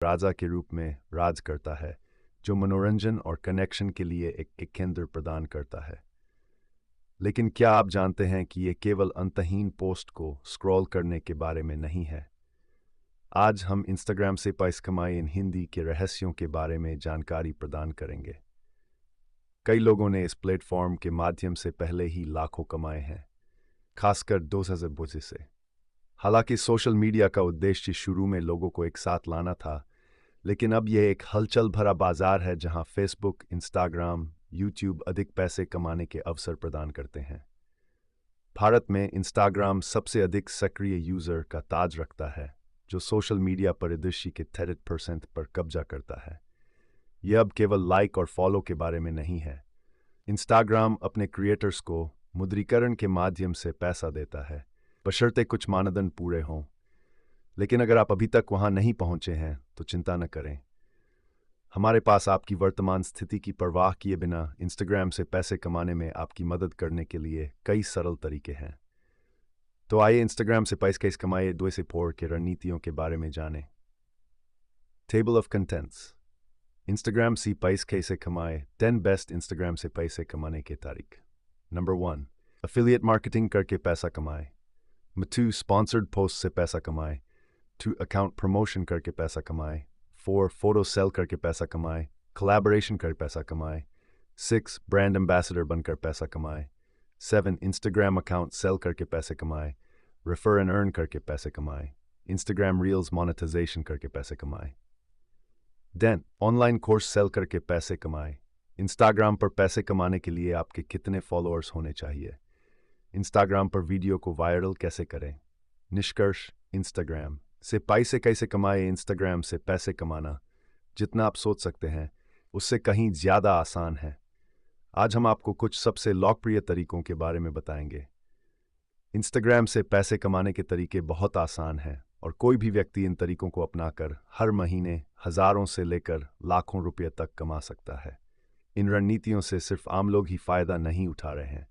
राजा के रूप में राज करता है, जो मनोरंजन और कनेक्शन के लिए एक केंद्र प्रदान करता है। लेकिन क्या आप जानते हैं कि ये केवल अंतहीन पोस्ट को स्क्रॉल करने के बारे में नहीं है? आज हम इंस्टाग्राम से पैसा कमाए इन हिंदी के रहस्यों के बारे में जानकारी प्रदान करेंगे। कई लोगों ने इस प्लेटफॉर्म के माध्यम से पहले ही लाखों कमाए हैं, खासकर 2000 से। हालांकि सोशल मीडिया का उद्देश्य शुरू में लोगों को एक साथ लाना था, लेकिन अब यह एक हलचल भरा बाजार है जहां फेसबुक, इंस्टाग्राम, यूट्यूब अधिक पैसे कमाने के अवसर प्रदान करते हैं। भारत में इंस्टाग्राम सबसे अधिक सक्रिय यूजर का ताज रखता है, जो सोशल मीडिया परिदृश्य के 30% पर कब्जा करता है। यह अब केवल लाइक और फॉलो के बारे में नहीं है। इंस्टाग्राम अपने क्रिएटर्स को मुद्रीकरण के माध्यम से पैसा देता है, बशर्ते कुछ मानदंड पूरे हों। लेकिन अगर आप अभी तक वहां नहीं पहुंचे हैं तो चिंता न करें। हमारे पास आपकी वर्तमान स्थिति की परवाह किए बिना इंस्टाग्राम से पैसे कमाने में आपकी मदद करने के लिए कई सरल तरीके हैं। तो आइए इंस्टाग्राम से पैसे कैसे कमाए 2 से 4 के रणनीतियों के बारे में जानें। Table of contents. इंस्टाग्राम से पैसे कैसे कमाए 10 बेस्ट इंस्टाग्राम से पैसे कमाने के तारीख। नंबर 1, एफिलिएट मार्केटिंग करके पैसा कमाए। 2, स्पॉन्सर्ड पोस्ट से पैसा कमाए। 2, अकाउंट प्रमोशन करके पैसा कमाए। 4, फोटो सेल करके पैसा कमाए। कोलैबोरेशन कर पैसा कमाए। 6, ब्रांड एम्बेसडर बनकर पैसा कमाए। 7, इंस्टाग्राम अकाउंट सेल करके पैसे कमाए। रेफर एंड अर्न करके पैसे कमाए। इंस्टाग्राम रील्स मोनेटाइजेशन करके पैसे कमाए। देन ऑनलाइन कोर्स सेल करके पैसे कमाए। इंस्टाग्राम पर पैसे कमाने के लिए आपके कितने फॉलोअर्स होने चाहिए? इंस्टाग्राम पर वीडियो को वायरल कैसे करें? निष्कर्ष, इंस्टाग्राम से पैसे कैसे कमाए। इंस्टाग्राम से पैसे कमाना जितना आप सोच सकते हैं उससे कहीं ज़्यादा आसान है। आज हम आपको कुछ सबसे लोकप्रिय तरीकों के बारे में बताएंगे। इंस्टाग्राम से पैसे कमाने के तरीके बहुत आसान हैं और कोई भी व्यक्ति इन तरीकों को अपनाकर हर महीने हज़ारों से लेकर लाखों रुपये तक कमा सकता है। इन रणनीतियों से सिर्फ आम लोग ही फायदा नहीं उठा रहे हैं।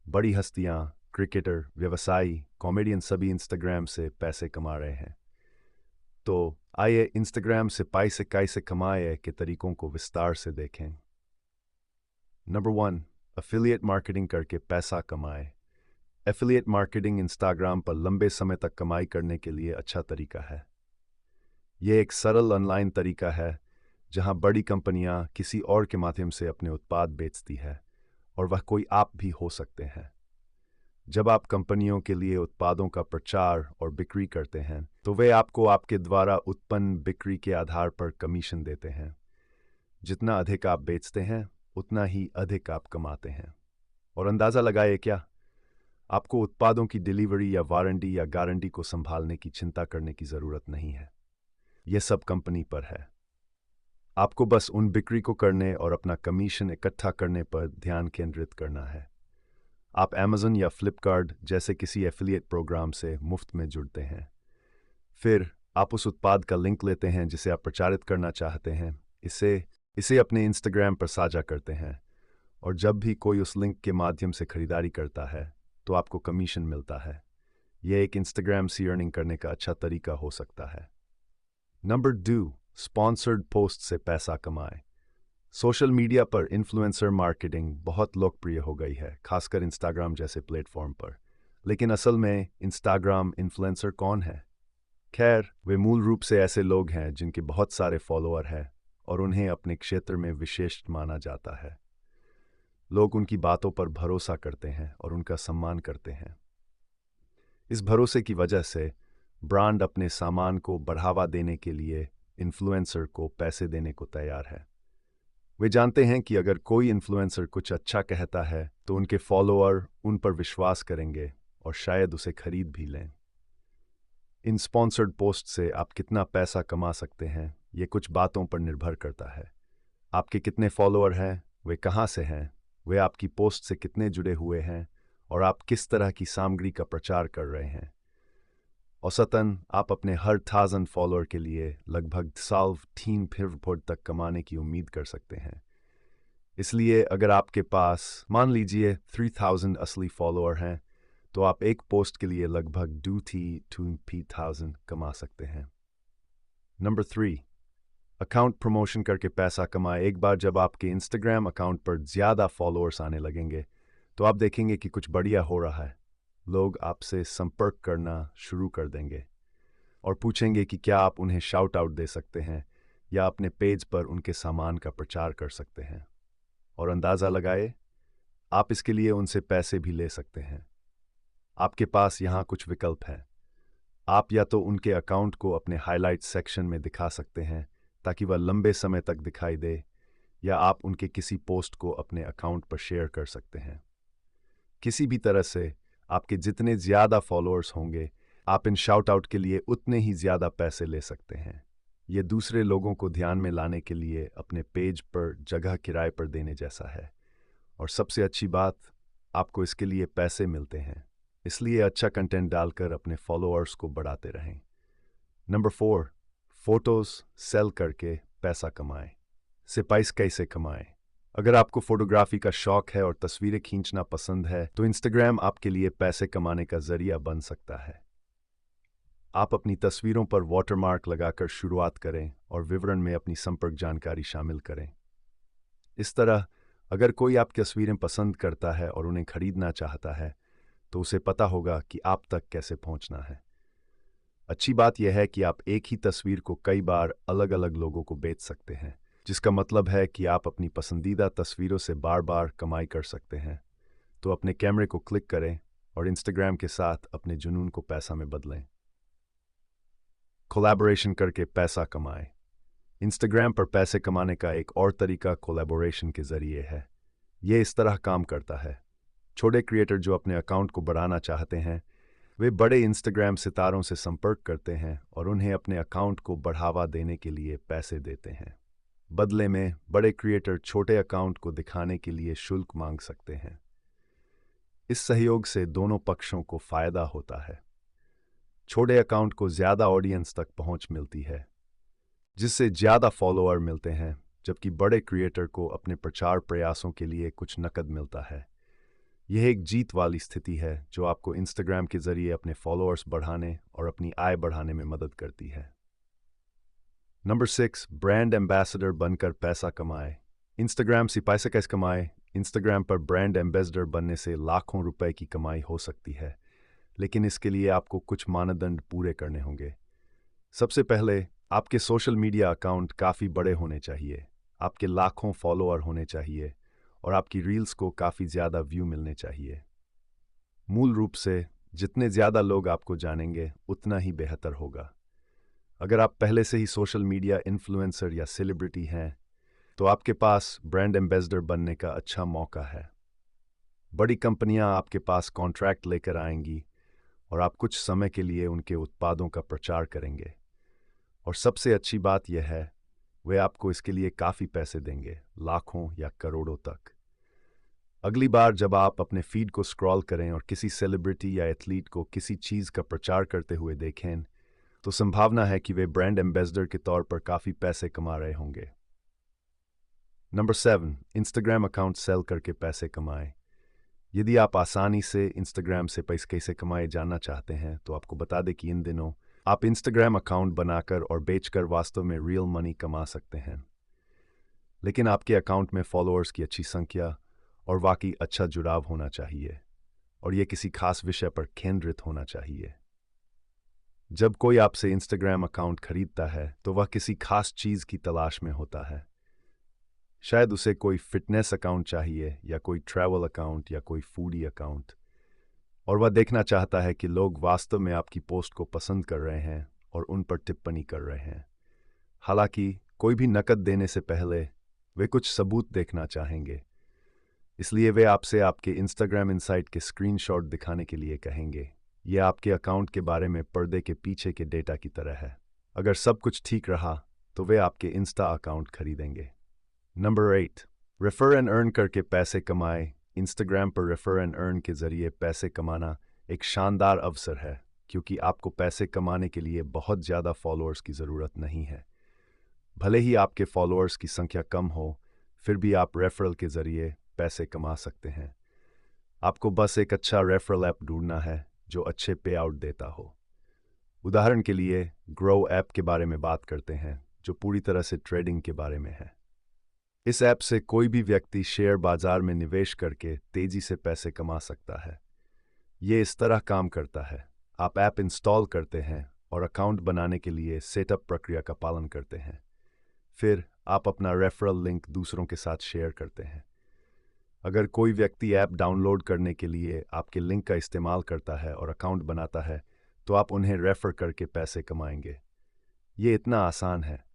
बड़ी हस्तियां, क्रिकेटर, व्यवसायी, कॉमेडियन सभी इंस्टाग्राम से पैसे कमा रहे हैं। तो आइए इंस्टाग्राम से पैसे कैसे कमाए के तरीकों को विस्तार से देखें। नंबर 1, एफिलिएट मार्केटिंग करके पैसा कमाए। एफिलिएट मार्केटिंग इंस्टाग्राम पर लंबे समय तक कमाई करने के लिए अच्छा तरीका है। यह एक सरल ऑनलाइन तरीका है जहां बड़ी कंपनियां किसी और के माध्यम से अपने उत्पाद बेचती है, और वह कोई आप भी हो सकते हैं। जब आप कंपनियों के लिए उत्पादों का प्रचार और बिक्री करते हैं तो वे आपको आपके द्वारा उत्पन्न बिक्री के आधार पर कमीशन देते हैं। जितना अधिक आप बेचते हैं उतना ही अधिक आप कमाते हैं। और अंदाज़ा लगाए क्या, आपको उत्पादों की डिलीवरी या वारंटी या गारंटी को संभालने की चिंता करने की ज़रूरत नहीं है। यह सब कंपनी पर है। आपको बस उन बिक्री को करने और अपना कमीशन इकट्ठा करने पर ध्यान केंद्रित करना है। आप अमेज़न या फ्लिपकार्ट जैसे किसी एफिलिएट प्रोग्राम से मुफ्त में जुड़ते हैं। फिर आप उस उत्पाद का लिंक लेते हैं जिसे आप प्रचारित करना चाहते हैं, इसे अपने इंस्टाग्राम पर साझा करते हैं, और जब भी कोई उस लिंक के माध्यम से खरीदारी करता है तो आपको कमीशन मिलता है। यह एक इंस्टाग्राम से अर्निंग करने का अच्छा तरीका हो सकता है। नंबर 2, स्पॉन्सर्ड पोस्ट से पैसा कमाएं। सोशल मीडिया पर इन्फ्लुएंसर मार्केटिंग बहुत लोकप्रिय हो गई है, खासकर इंस्टाग्राम जैसे प्लेटफॉर्म पर। लेकिन असल में इंस्टाग्राम इन्फ्लुएंसर कौन है? खैर, वे मूल रूप से ऐसे लोग हैं जिनके बहुत सारे फॉलोअर हैं और उन्हें अपने क्षेत्र में विशिष्ट माना जाता है। लोग उनकी बातों पर भरोसा करते हैं और उनका सम्मान करते हैं। इस भरोसे की वजह से ब्रांड अपने सामान को बढ़ावा देने के लिए इन्फ्लुएंसर को पैसे देने को तैयार है। वे जानते हैं कि अगर कोई इन्फ्लुएंसर कुछ अच्छा कहता है तो उनके फॉलोअर उन पर विश्वास करेंगे और शायद उसे खरीद भी लें। इन स्पॉन्सर्ड पोस्ट से आप कितना पैसा कमा सकते हैं ये कुछ बातों पर निर्भर करता है। आपके कितने फॉलोअर हैं, वे कहाँ से हैं, वे आपकी पोस्ट से कितने जुड़े हुए हैं, और आप किस तरह की सामग्री का प्रचार कर रहे हैं। औसतन आप अपने हर 1000 फॉलोअर के लिए लगभग 3 तक कमाने की उम्मीद कर सकते हैं। इसलिए अगर आपके पास मान लीजिए 3000 असली फॉलोअर हैं तो आप एक पोस्ट के लिए लगभग 2 to 2000 कमा सकते हैं। नंबर 3, अकाउंट प्रमोशन करके पैसा कमाए। एक बार जब आपके इंस्टाग्राम अकाउंट पर ज़्यादा फॉलोअर्स आने लगेंगे तो आप देखेंगे कि कुछ बढ़िया हो रहा है। लोग आपसे संपर्क करना शुरू कर देंगे और पूछेंगे कि क्या आप उन्हें शाउट आउट दे सकते हैं या अपने पेज पर उनके सामान का प्रचार कर सकते हैं। और अंदाज़ा लगाए, आप इसके लिए उनसे पैसे भी ले सकते हैं। आपके पास यहाँ कुछ विकल्प हैं। आप या तो उनके अकाउंट को अपने हाइलाइट सेक्शन में दिखा सकते हैं ताकि वह लंबे समय तक दिखाई दे, या आप उनके किसी पोस्ट को अपने अकाउंट पर शेयर कर सकते हैं। किसी भी तरह से आपके जितने ज़्यादा फॉलोअर्स होंगे, आप इन शाउट आउट के लिए उतने ही ज़्यादा पैसे ले सकते हैं। ये दूसरे लोगों को ध्यान में लाने के लिए अपने पेज पर जगह किराए पर देने जैसा है। और सबसे अच्छी बात, आपको इसके लिए पैसे मिलते हैं, इसलिए अच्छा कंटेंट डालकर अपने फॉलोअर्स को बढ़ाते रहें। नंबर 4, फोटोज़ सेल करके पैसा कमाएं। सिपाइस कैसे कमाएं? अगर आपको फोटोग्राफी का शौक है और तस्वीरें खींचना पसंद है तो इंस्टाग्राम आपके लिए पैसे कमाने का जरिया बन सकता है। आप अपनी तस्वीरों पर वाटरमार्क लगाकर शुरुआत करें और विवरण में अपनी संपर्क जानकारी शामिल करें। इस तरह अगर कोई आपकी तस्वीरें पसंद करता है और उन्हें खरीदना चाहता है तो उसे पता होगा कि आप तक कैसे पहुंचना है। अच्छी बात यह है कि आप एक ही तस्वीर को कई बार अलग अलग लोगों को बेच सकते हैं, जिसका मतलब है कि आप अपनी पसंदीदा तस्वीरों से बार बार कमाई कर सकते हैं। तो अपने कैमरे को क्लिक करें और इंस्टाग्राम के साथ अपने जुनून को पैसा में बदलें। कोलैबोरेशन करके पैसा कमाएं। इंस्टाग्राम पर पैसे कमाने का एक और तरीका कोलैबोरेशन के जरिए है। ये इस तरह काम करता है। छोटे क्रिएटर जो अपने अकाउंट को बढ़ाना चाहते हैं, वे बड़े इंस्टाग्राम सितारों से संपर्क करते हैं और उन्हें अपने अकाउंट को बढ़ावा देने के लिए पैसे देते हैं। बदले में बड़े क्रिएटर छोटे अकाउंट को दिखाने के लिए शुल्क मांग सकते हैं। इस सहयोग से दोनों पक्षों को फायदा होता है। छोटे अकाउंट को ज़्यादा ऑडियंस तक पहुंच मिलती है, जिससे ज़्यादा फॉलोअर मिलते हैं, जबकि बड़े क्रिएटर को अपने प्रचार प्रयासों के लिए कुछ नकद मिलता है। यह एक जीत वाली स्थिति है जो आपको इंस्टाग्राम के जरिए अपने फॉलोअर्स बढ़ाने और अपनी आय बढ़ाने में मदद करती है। नंबर 6, ब्रांड एम्बेसडर बनकर पैसा कमाएं। इंस्टाग्राम से पैसा कैसे कमाएं? इंस्टाग्राम पर ब्रांड एम्बेसडर बनने से लाखों रुपए की कमाई हो सकती है, लेकिन इसके लिए आपको कुछ मानदंड पूरे करने होंगे। सबसे पहले, आपके सोशल मीडिया अकाउंट काफ़ी बड़े होने चाहिए, आपके लाखों फॉलोअर होने चाहिए और आपकी रील्स को काफ़ी ज़्यादा व्यू मिलने चाहिए। मूल रूप से जितने ज़्यादा लोग आपको जानेंगे उतना ही बेहतर होगा। अगर आप पहले से ही सोशल मीडिया इन्फ्लुएंसर या सेलिब्रिटी हैं तो आपके पास ब्रांड एम्बेसडर बनने का अच्छा मौका है। बड़ी कंपनियां आपके पास कॉन्ट्रैक्ट लेकर आएंगी और आप कुछ समय के लिए उनके उत्पादों का प्रचार करेंगे। और सबसे अच्छी बात यह है, वे आपको इसके लिए काफ़ी पैसे देंगे, लाखों या करोड़ों तक। अगली बार जब आप अपने फीड को स्क्रॉल करें और किसी सेलिब्रिटी या एथलीट को किसी चीज़ का प्रचार करते हुए देखें तो संभावना है कि वे ब्रांड एम्बेसडर के तौर पर काफ़ी पैसे कमा रहे होंगे। नंबर 7, इंस्टाग्राम अकाउंट सेल करके पैसे कमाएं। यदि आप आसानी से इंस्टाग्राम से पैसे कैसे कमाए जानना चाहते हैं तो आपको बता दें कि इन दिनों आप इंस्टाग्राम अकाउंट बनाकर और बेचकर वास्तव में रियल मनी कमा सकते हैं। लेकिन आपके अकाउंट में फॉलोअर्स की अच्छी संख्या और वाकई अच्छा जुड़ाव होना चाहिए, और यह किसी खास विषय पर केंद्रित होना चाहिए। जब कोई आपसे इंस्टाग्राम अकाउंट खरीदता है तो वह किसी खास चीज़ की तलाश में होता है। शायद उसे कोई फिटनेस अकाउंट चाहिए या कोई ट्रैवल अकाउंट या कोई फूडी अकाउंट, और वह देखना चाहता है कि लोग वास्तव में आपकी पोस्ट को पसंद कर रहे हैं और उन पर टिप्पणी कर रहे हैं। हालांकि कोई भी नकद देने से पहले वे कुछ सबूत देखना चाहेंगे, इसलिए वे आपसे आपके इंस्टाग्राम इनसाइट के स्क्रीनशॉट दिखाने के लिए कहेंगे। यह आपके अकाउंट के बारे में पर्दे के पीछे के डेटा की तरह है। अगर सब कुछ ठीक रहा तो वे आपके इंस्टा अकाउंट खरीदेंगे। नंबर 8, रेफर एंड अर्न करके पैसे कमाएं। इंस्टाग्राम पर रेफर एंड अर्न के जरिए पैसे कमाना एक शानदार अवसर है, क्योंकि आपको पैसे कमाने के लिए बहुत ज़्यादा फॉलोअर्स की ज़रूरत नहीं है। भले ही आपके फॉलोअर्स की संख्या कम हो, फिर भी आप रेफरल के जरिए पैसे कमा सकते हैं। आपको बस एक अच्छा रेफरल ऐप ढूंढना है जो अच्छे पे आउट देता हो। उदाहरण के लिए ग्रो ऐप के बारे में बात करते हैं, जो पूरी तरह से ट्रेडिंग के बारे में है। इस ऐप से कोई भी व्यक्ति शेयर बाजार में निवेश करके तेजी से पैसे कमा सकता है। ये इस तरह काम करता है, आप ऐप इंस्टॉल करते हैं और अकाउंट बनाने के लिए सेटअप प्रक्रिया का पालन करते हैं। फिर आप अपना रेफरल लिंक दूसरों के साथ शेयर करते हैं। अगर कोई व्यक्ति ऐप डाउनलोड करने के लिए आपके लिंक का इस्तेमाल करता है और अकाउंट बनाता है, तो आप उन्हें रेफर करके पैसे कमाएंगे। ये इतना आसान है,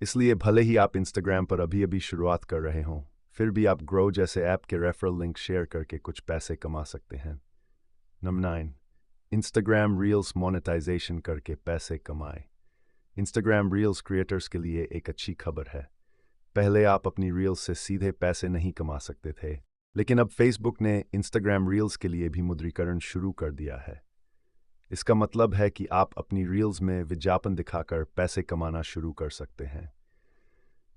इसलिए भले ही आप इंस्टाग्राम पर अभी अभी शुरुआत कर रहे हों, फिर भी आप ग्रो जैसे ऐप के रेफरल लिंक शेयर करके कुछ पैसे कमा सकते हैं। नंबर 9, इंस्टाग्राम रील्स मोनेटाइजेशन करके पैसे कमाएं। इंस्टाग्राम रील्स क्रिएटर्स के लिए एक अच्छी खबर है। पहले आप अपनी रील्स से सीधे पैसे नहीं कमा सकते थे, लेकिन अब फेसबुक ने इंस्टाग्राम रील्स के लिए भी मुद्रीकरण शुरू कर दिया है। इसका मतलब है कि आप अपनी रील्स में विज्ञापन दिखाकर पैसे कमाना शुरू कर सकते हैं।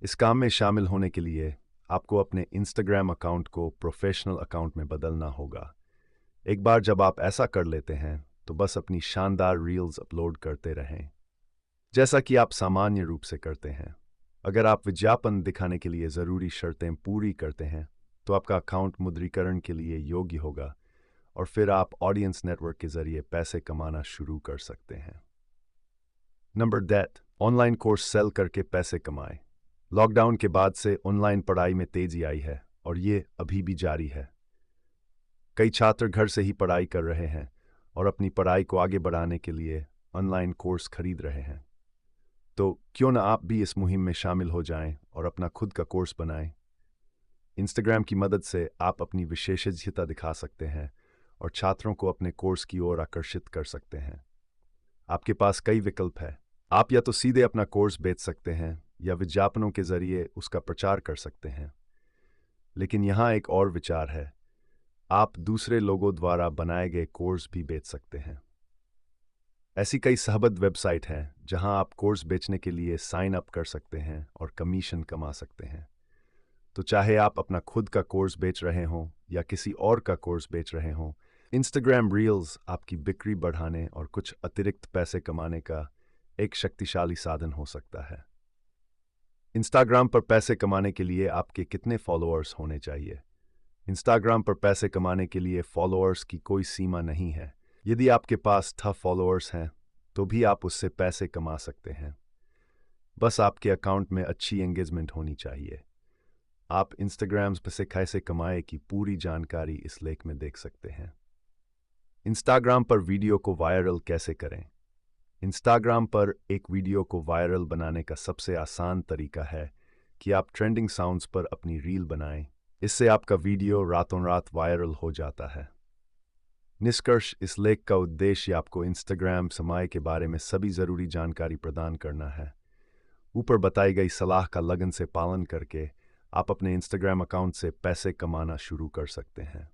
इस काम में शामिल होने के लिए आपको अपने इंस्टाग्राम अकाउंट को प्रोफेशनल अकाउंट में बदलना होगा। एक बार जब आप ऐसा कर लेते हैं, तो बस अपनी शानदार रील्स अपलोड करते रहें, जैसा कि आप सामान्य रूप से करते हैं। अगर आप विज्ञापन दिखाने के लिए ज़रूरी शर्तें पूरी करते हैं, तो आपका अकाउंट मुद्रीकरण के लिए योग्य होगा और फिर आप ऑडियंस नेटवर्क के जरिए पैसे कमाना शुरू कर सकते हैं। नंबर 10, ऑनलाइन कोर्स सेल करके पैसे कमाएं। लॉकडाउन के बाद से ऑनलाइन पढ़ाई में तेजी आई है और ये अभी भी जारी है। कई छात्र घर से ही पढ़ाई कर रहे हैं और अपनी पढ़ाई को आगे बढ़ाने के लिए ऑनलाइन कोर्स खरीद रहे हैं। तो क्यों ना आप भी इस मुहिम में शामिल हो जाएं और अपना खुद का कोर्स बनाएं। इंस्टाग्राम की मदद से आप अपनी विशेषज्ञता दिखा सकते हैं और छात्रों को अपने कोर्स की ओर आकर्षित कर सकते हैं। आपके पास कई विकल्प हैं। आप या तो सीधे अपना कोर्स बेच सकते हैं या विज्ञापनों के जरिए उसका प्रचार कर सकते हैं। लेकिन यहाँ एक और विचार है, आप दूसरे लोगों द्वारा बनाए गए कोर्स भी बेच सकते हैं। ऐसी कई सहबद्ध वेबसाइट हैं जहां आप कोर्स बेचने के लिए साइन अप कर सकते हैं और कमीशन कमा सकते हैं। तो चाहे आप अपना खुद का कोर्स बेच रहे हों या किसी और का कोर्स बेच रहे हों, इंस्टाग्राम रील्स आपकी बिक्री बढ़ाने और कुछ अतिरिक्त पैसे कमाने का एक शक्तिशाली साधन हो सकता है। इंस्टाग्राम पर पैसे कमाने के लिए आपके कितने फॉलोअर्स होने चाहिए? इंस्टाग्राम पर पैसे कमाने के लिए फॉलोअर्स की कोई सीमा नहीं है। यदि आपके पास 10 फॉलोअर्स हैं, तो भी आप उससे पैसे कमा सकते हैं। बस आपके अकाउंट में अच्छी एंगेजमेंट होनी चाहिए। आप इंस्टाग्राम से कैसे कमाएं की पूरी जानकारी इस लेख में देख सकते हैं। इंस्टाग्राम पर वीडियो को वायरल कैसे करें? इंस्टाग्राम पर एक वीडियो को वायरल बनाने का सबसे आसान तरीका है कि आप ट्रेंडिंग साउंड्स पर अपनी रील बनाएं। इससे आपका वीडियो रातों रात वायरल हो जाता है। निष्कर्ष, इस लेख का उद्देश्य आपको इंस्टाग्राम समाज के बारे में सभी ज़रूरी जानकारी प्रदान करना है। ऊपर बताई गई सलाह का लगन से पालन करके आप अपने इंस्टाग्राम अकाउंट से पैसे कमाना शुरू कर सकते हैं।